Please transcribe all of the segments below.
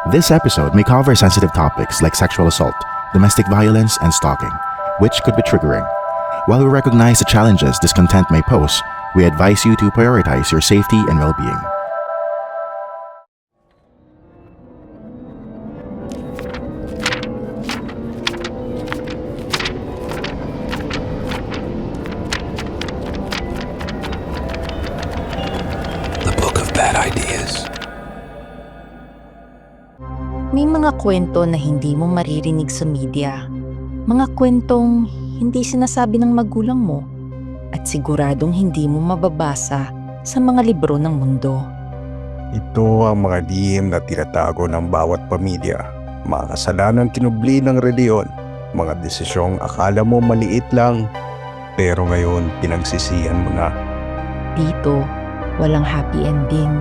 This episode may cover sensitive topics like sexual assault, domestic violence, and stalking, which could be triggering. While we recognize the challenges this content may pose, we advise you to prioritize your safety and well-being. The Book of Bad Ideas. May mga kwento na hindi mo maririnig sa media. Mga kwentong hindi sinasabi ng magulang mo at siguradong hindi mo mababasa sa mga libro ng mundo. Ito ang mga lihim na tinatago ng bawat pamilya, mga kasalanang kinubli ng reliyon, mga desisyong akala mo maliit lang, pero ngayon pinagsisihan mo na. Dito, walang happy ending,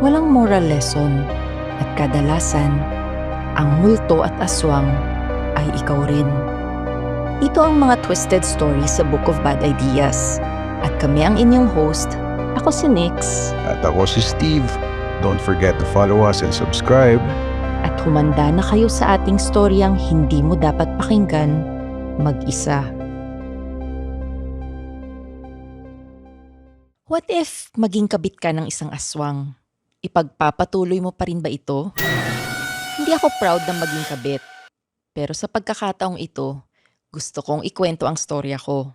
walang moral lesson, at kadalasan, ang multo at aswang ay ikaw rin. Ito ang mga twisted stories sa Book of Bad Ideas. At kami ang inyong host. Ako si Nix. At ako si Steve. Don't forget to follow us and subscribe. At humanda na kayo sa ating storyang hindi mo dapat pakinggan mag-isa. What if maging kabit ka ng isang aswang? Ipagpapatuloy mo pa rin ba ito? Hindi ako proud na maging kabit. Pero sa pagkakataong ito, gusto kong ikwento ang storya ko.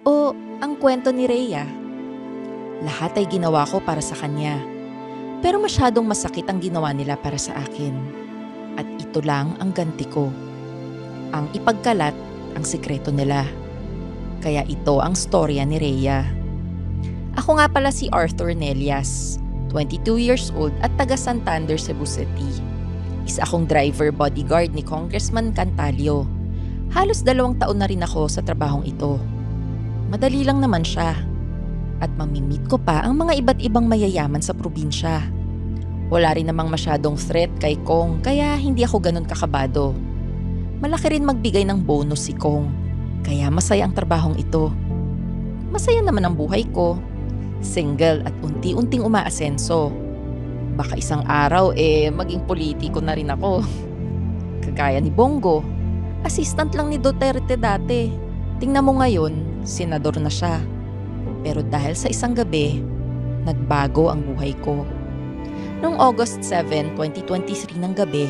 O ang kwento ni Rhea. Lahat ay ginawa ko para sa kanya. Pero masyadong masakit ang ginawa nila para sa akin. At ito lang ang ganti ko. Ang ipagkalat ang sikreto nila. Kaya ito ang storya ni Rhea. Ako nga pala si Arthur Nelias, 22 years old at taga Santander, Cebu City. Isa akong driver bodyguard ni Congressman Cantalio. Halos 2 taon na rin ako sa trabahong ito. Madali lang naman siya. At mamimit ko pa ang mga iba't ibang mayayaman sa probinsya. Wala rin namang masyadong threat kay Kong kaya hindi ako ganun kakabado. Malaki rin magbigay ng bonus si Kong. Kaya masaya ang trabahong ito. Masaya naman ang buhay ko. Single at unti-unting umaasenso. Baka isang araw maging politiko na rin ako. Kagaya ni Bongo. Assistant lang ni Duterte dati. Tingnan mo ngayon, senador na siya. Pero dahil sa isang gabi, nagbago ang buhay ko. Noong August 7, 2023 ng gabi,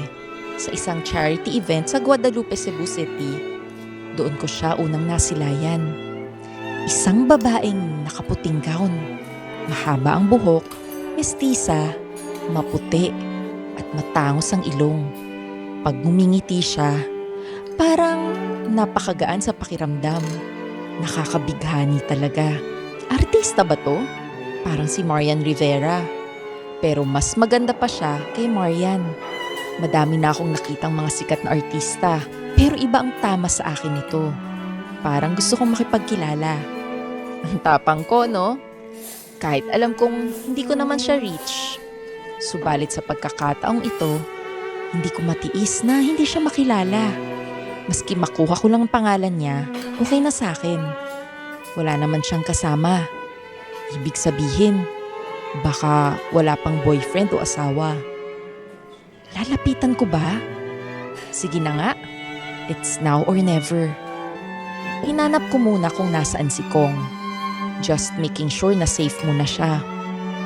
sa isang charity event sa Guadalupe, Cebu City, doon ko siya unang nasilayan. Isang babaeng nakaputing gown, mahaba ang buhok, mestiza, maputi, at matangos ang ilong. Pag ngumingiti siya, parang napakagaan sa pakiramdam. Nakakabighani talaga. Artista ba to? Parang si Marian Rivera. Pero mas maganda pa siya kay Marian. Madami na akong nakitang mga sikat na artista. Pero iba ang tama sa akin ito. Parang gusto kong makipagkilala. Ang tapang ko, no? Kahit alam kong hindi ko naman siya rich. Subalit sa pagkakataong ito, hindi ko matiis na hindi siya makilala. Maski makuha ko lang ang pangalan niya, okay na sa akin. Wala naman siyang kasama. Ibig sabihin, baka wala pang boyfriend o asawa. Lalapitan ko ba? Sige na nga. It's now or never. Hinanap ko muna kung nasaan si Kong. Just making sure na safe muna siya.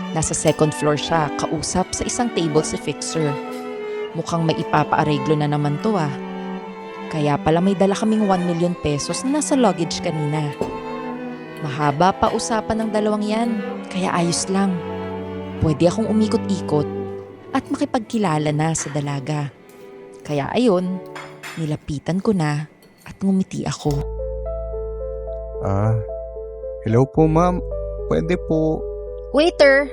Nasa 2nd floor siya, kausap sa isang table si Fixer. Mukhang may ipapaareglo na naman to ah. Kaya pala may dala kaming 1 million pesos na nasa luggage kanina. Mahaba pa usapan ng dalawang yan, kaya ayos lang. Pwede akong umikot-ikot at makipagkilala na sa dalaga. Kaya ayun, nilapitan ko na at ngumiti ako. Hello po ma'am. Pwede po. Waiter!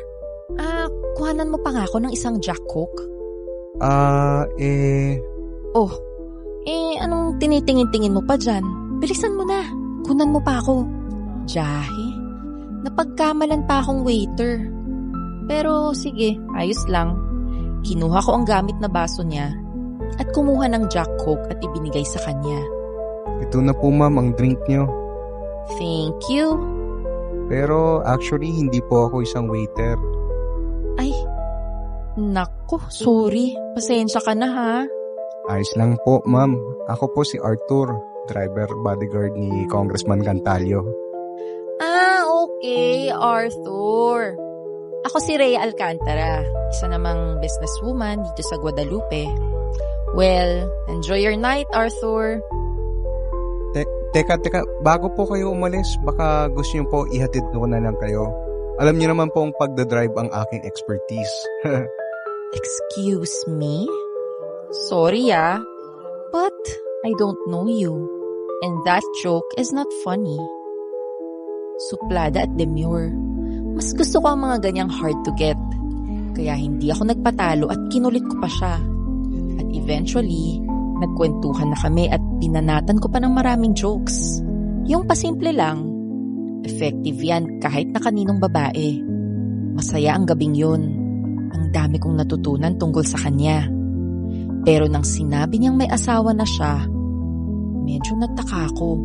Kuhanan mo pa nga ako ng isang Jack Coke? Oh, anong tinitingin-tingin mo pa dyan? Bilisan mo na. Kunan mo pa ako. Jahe, napagkamalan pa akong waiter. Pero sige, ayos lang. Kinuha ko ang gamit na baso niya at kumuha ng Jack Coke at ibinigay sa kanya. Ito na po ma'am ang drink niyo. Thank you. Pero actually hindi po ako isang waiter. Ay, Naku, sorry. Pasensya ka na ha. Ayos lang po, ma'am. Ako po si Arthur, driver bodyguard ni Congressman Cantalio. Okay, Arthur. Ako si Rhea Alcantara, isa namang businesswoman dito sa Guadalupe. Well, enjoy your night, Arthur. Teka, bago po kayo umalis, baka gusto niyo po ihatid ko na lang kayo. Alam niyo naman po ang pagdadrive ang aking expertise. Excuse me? Sorry but I don't know you. And that joke is not funny. Suplada at demure. Mas gusto ko ang mga ganyang hard to get. Kaya hindi ako nagpatalo at kinulit ko pa siya. At eventually, nagkwentuhan na kami at binanatan ko pa ng maraming jokes. Yung pasimple lang. Effective yan kahit na kaninong babae. Masaya ang gabing yun. Ang dami kong natutunan tungkol sa kanya. Pero nang sinabi niyang may asawa na siya, medyo nagtaka ako.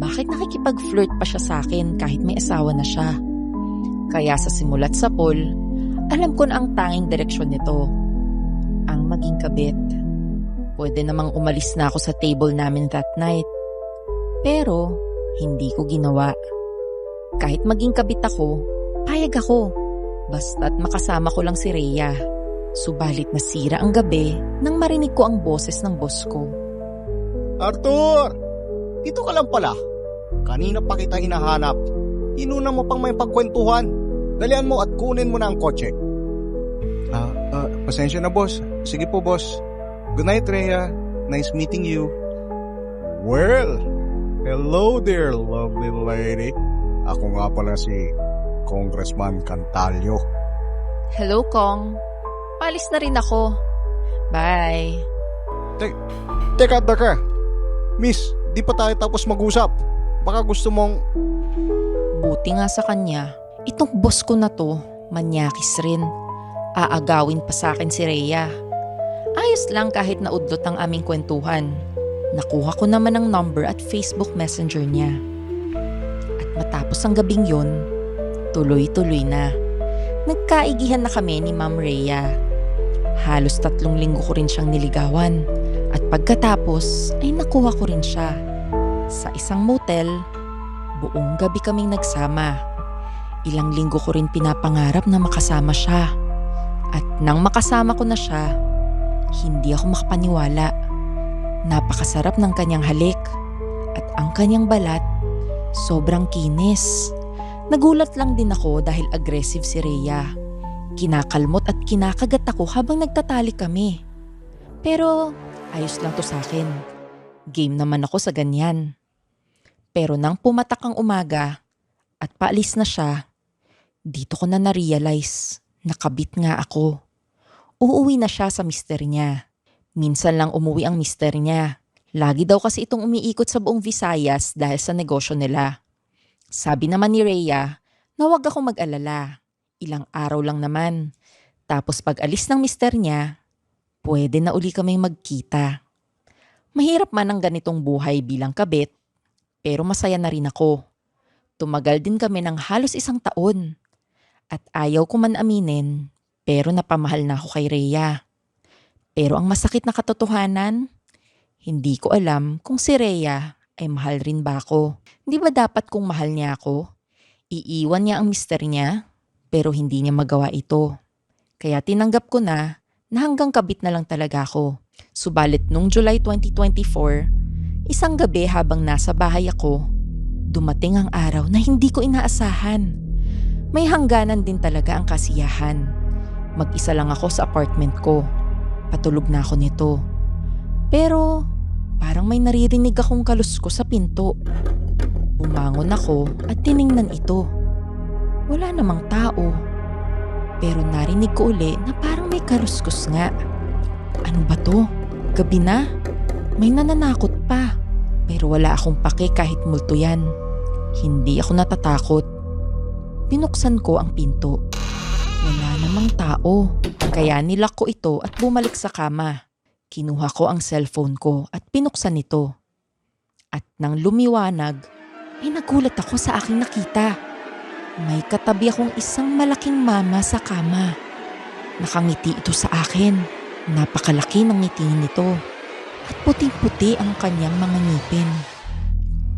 Bakit nakikipag-flirt pa siya sa akin kahit may asawa na siya? Kaya sa simula't sapol, alam ko na ang tanging direksyon nito. Ang maging kabit. Pwede namang umalis na ako sa table namin that night. Pero, hindi ko ginawa. Kahit maging kabit ako, payag ako. Basta't makasama ko lang si Rhea. Subalit nasira ang gabi nang marinig ko ang boses ng boss ko. Arthur! Dito ka lang pala. Kanina pa kita hinahanap. Inuna mo pang may pagkwentuhan. Dalian mo at kunin mo na ang kotse. Pasensya na boss. Sige po boss. Good night Rhea. Nice meeting you. Well, hello there lovely lady. Ako nga pala si Congressman Cantalio. Hello, Kong. Palis na rin ako. Bye. Teka. Miss, di pa tayo tapos mag-usap. Baka gusto mong... Buti nga sa kanya, itong boss ko na to, manyakis rin. Aagawin pa sa akin si Rhea. Ayos lang kahit naudlot ang aming kwentuhan. Nakuha ko naman ang number at Facebook Messenger niya. At matapos ang gabing yon, tuloy-tuloy na. Nagkaigihan na kami ni Ma'am Rhea. Halos 3 linggo ko rin siyang niligawan. At pagkatapos ay nakuha ko rin siya. Sa isang motel, buong gabi kaming nagsama. Ilang linggo ko rin pinapangarap na makasama siya. At nang makasama ko na siya, hindi ako makapaniwala. Napakasarap ng kanyang halik. At ang kanyang balat, sobrang kinis. Nagulat lang din ako dahil aggressive si Rhea. Kinakalmot at kinakagat ako habang nagtatalik kami. Pero ayos lang to sa akin. Game naman ako sa ganyan. Pero nang pumatak ang umaga at paalis na siya, dito ko na na-realize na kabit nga ako. Uuwi na siya sa mister niya. Minsan lang umuwi ang mister niya. Lagi daw kasi itong umiikot sa buong Visayas dahil sa negosyo nila. Sabi naman ni Rhea na huwag akong mag-alala. Ilang araw lang naman. Tapos pag alis ng mister niya, pwede na uli kaming magkita. Mahirap man ang ganitong buhay bilang kabit, pero masaya na rin ako. Tumagal din kami ng halos 1 taon. At ayaw ko man aminin, pero napamahal na ako kay Rhea. Pero ang masakit na katotohanan, hindi ko alam kung si Rhea ay mahal rin ba ako. Di ba dapat kung mahal niya ako, iiwan niya ang mister niya, pero hindi niya magawa ito. Kaya tinanggap ko na hanggang kabit na lang talaga ako. Subalit nung July 2024, isang gabi habang nasa bahay ako, dumating ang araw na hindi ko inaasahan. May hangganan din talaga ang kasiyahan. Mag-isa lang ako sa apartment ko. Patulog na ako nito. Pero parang may naririnig akong kaluskos sa pinto. Bumangon ako at tiningnan ito. Wala namang tao. Pero narinig ko uli na parang may kaluskos nga. Ano ba to? Gabi na? May nananakot pa. Pero wala akong pake kahit multo yan. Hindi ako natatakot. Binuksan ko ang pinto. Wala namang tao. Kaya nilak ko ito at bumalik sa kama. Kinuha ko ang cellphone ko at pinuksan ito. At nang lumiwanag, ay nagulat ako sa aking nakita. May katabi akong isang malaking mama sa kama. Nakangiti ito sa akin. Napakalaki ng ngiti nito. At puting-puti ang kanyang mga ngipin.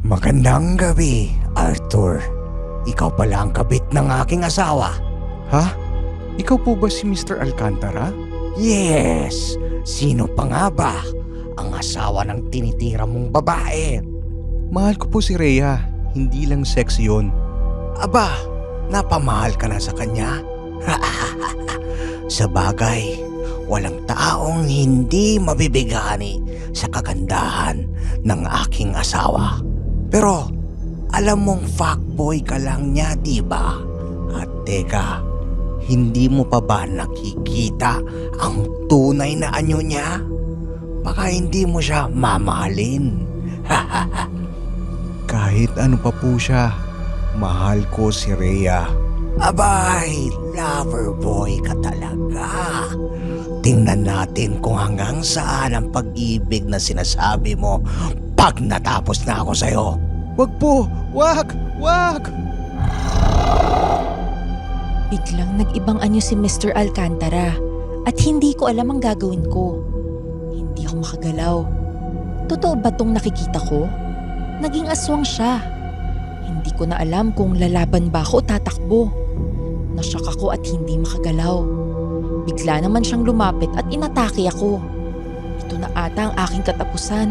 Magandang gabi, Arthur. Ikaw pala ang kabit ng aking asawa. Ha? Ikaw po ba si Mr. Alcantara? Yes! Sino pa nga ba? Ang asawa ng tinitira mong babae. Mahal ko po si Rhea. Hindi lang sex yun. Aba, napamahal ka na sa kanya? Sa bagay, walang taong hindi mabibigani sa kagandahan ng aking asawa. Pero, alam mong fuckboy ka lang niya, diba? At teka, hindi mo pa ba nakikita ang tunay na anyo niya? Baka hindi mo siya mamahalin. Kahit ano pa po siya, mahal ko si Rhea. Abay, lover boy ka talaga. Tingnan natin kung hanggang saan ang pag-ibig na sinasabi mo pag natapos na ako sa'yo. Wag po! Wag! Wag! Biglang nag-ibang anyo si Mr. Alcantara at hindi ko alam ang gagawin ko. Hindi ako makagalaw. Totoo ba tong nakikita ko? Naging aswang siya. Hindi ko na alam kung lalaban ba ako o tatakbo. Nasyak ako at hindi makagalaw. Bigla naman siyang lumapit at inatake ako. Ito na ata ang aking katapusan.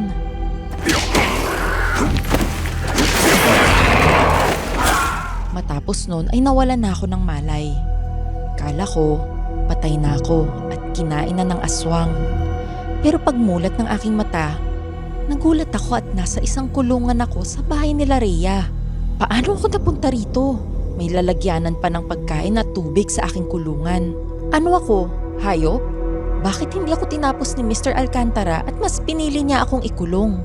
Matapos nun ay nawalan na ako ng malay. Kala ko, patay na ako at kinain na ng aswang. Pero pagmulat ng aking mata, nagulat ako at nasa isang kulungan ako sa bahay nila Rhea. Paano ako napunta rito? May lalagyanan pa ng pagkain at tubig sa aking kulungan. Ano ako? Hayop? Bakit hindi ako tinapos ni Mr. Alcantara at mas pinili niya akong ikulong?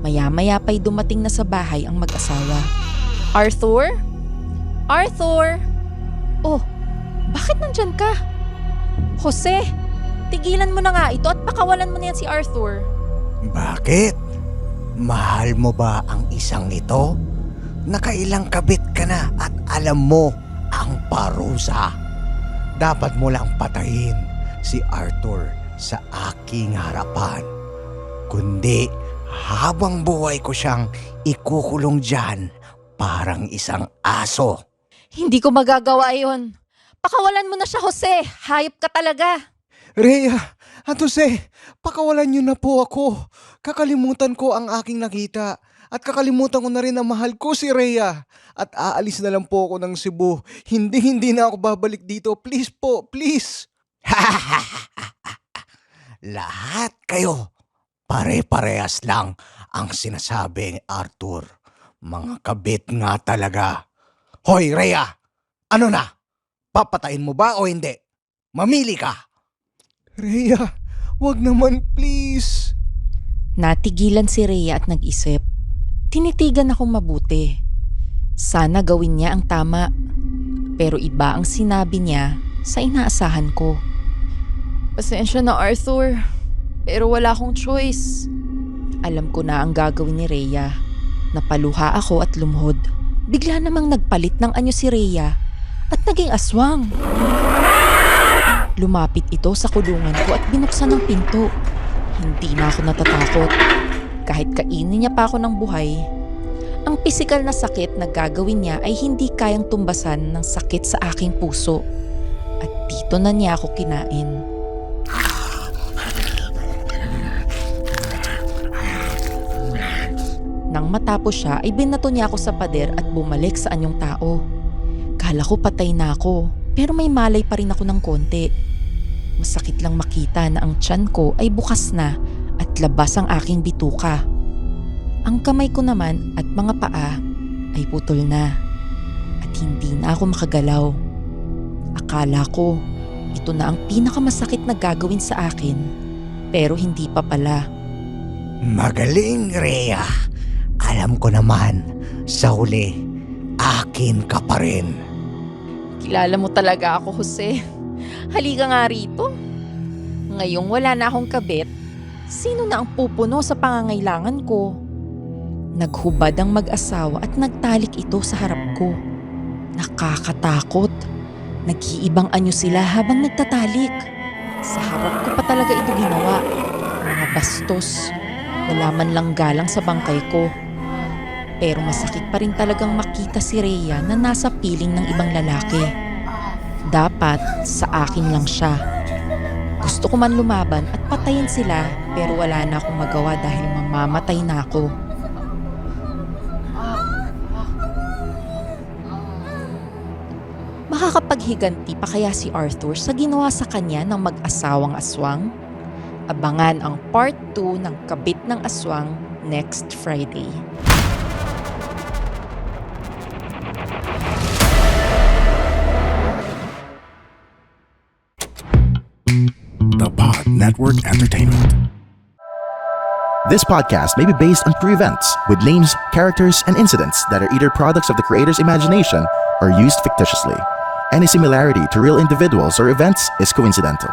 Maya-maya pa'y dumating na sa bahay ang mag-asawa. Arthur? Arthur! Oh, bakit nandyan ka? Jose, tigilan mo na nga ito at pakawalan mo na yan si Arthur. Bakit? Mahal mo ba ang isang ito? Nakailang kabit ka na at alam mo ang parusa. Dapat mo lang patayin si Arthur sa aking harapan. Kundi habang buhay ko siyang ikukulong dyan parang isang aso. Hindi ko magagawa yon. Pakawalan mo na siya, Jose. Hayop ka talaga. Rhea! At Jose, pakawalan niyo na po ako. Kakalimutan ko ang aking nakita. At kakalimutan ko na rin na mahal ko si Rhea. At aalis na lang po ako ng Cebu. Hindi na ako babalik dito. Please po, please. Lahat kayo, pare-parehas lang ang sinasabi ni Arthur. Mga kabit nga talaga. Hoy, Rhea! Ano na? Papatayin mo ba o hindi? Mamili ka! Rhea, wag naman please. Natigilan si Rhea at nag-isip. Tinitigan akong mabuti. Sana gawin niya ang tama. Pero iba ang sinabi niya sa inaasahan ko. Pasensya na, Arthur. Pero wala akong choice. Alam ko na ang gagawin ni Rhea. Napaluha ako at lumuhod. Bigla namang nagpalit ng anyo si Rhea at naging aswang. Lumapit ito sa kulungan ko at binuksan ng pinto. Hindi na ako natatakot. Kahit kainin niya pa ako ng buhay, ang pisikal na sakit na gagawin niya ay hindi kayang tumbasan ng sakit sa aking puso. At dito na niya ako kinain. Nang matapos siya ay binato niya ako sa pader at bumalik sa anyong tao. Kala ko patay na ako, pero may malay pa rin ako ng konti. Masakit lang makita na ang tiyan ko ay bukas na at labas ang aking bituka. Ang kamay ko naman at mga paa ay putol na at hindi na ako makagalaw. Akala ko ito na ang pinakamasakit na gagawin sa akin, pero hindi pa pala. Magaling, Rhea. Alam ko naman, sa huli, akin ka pa rin. Kilala mo talaga ako, Jose. Halika nga rito. Ngayong wala na akong kabit, sino na ang pupuno sa pangangailangan ko? Naghubad ang mag-asawa at nagtalik ito sa harap ko. Nakakatakot. Nag-iibang anyo sila habang nagtatalik. Sa harap ko pa talaga ito ginawa. Mga bastos. Wala man lang galang sa bangkay ko. Pero masakit pa rin talagang makita si Rhea na nasa piling ng ibang lalaki. Dapat sa akin lang siya. Gusto ko man lumaban at patayin sila pero wala na akong magawa dahil mamamatay na ako. Makakapaghiganti pa kaya si Arthur sa ginawa sa kanya ng mag-asawang aswang? Abangan ang part 2 ng Kabit ng Aswang next Friday. The Pod Network Entertainment. This podcast may be based on true events with names, characters, and incidents that are either products of the creator's imagination or used fictitiously. Any similarity to real individuals or events is coincidental.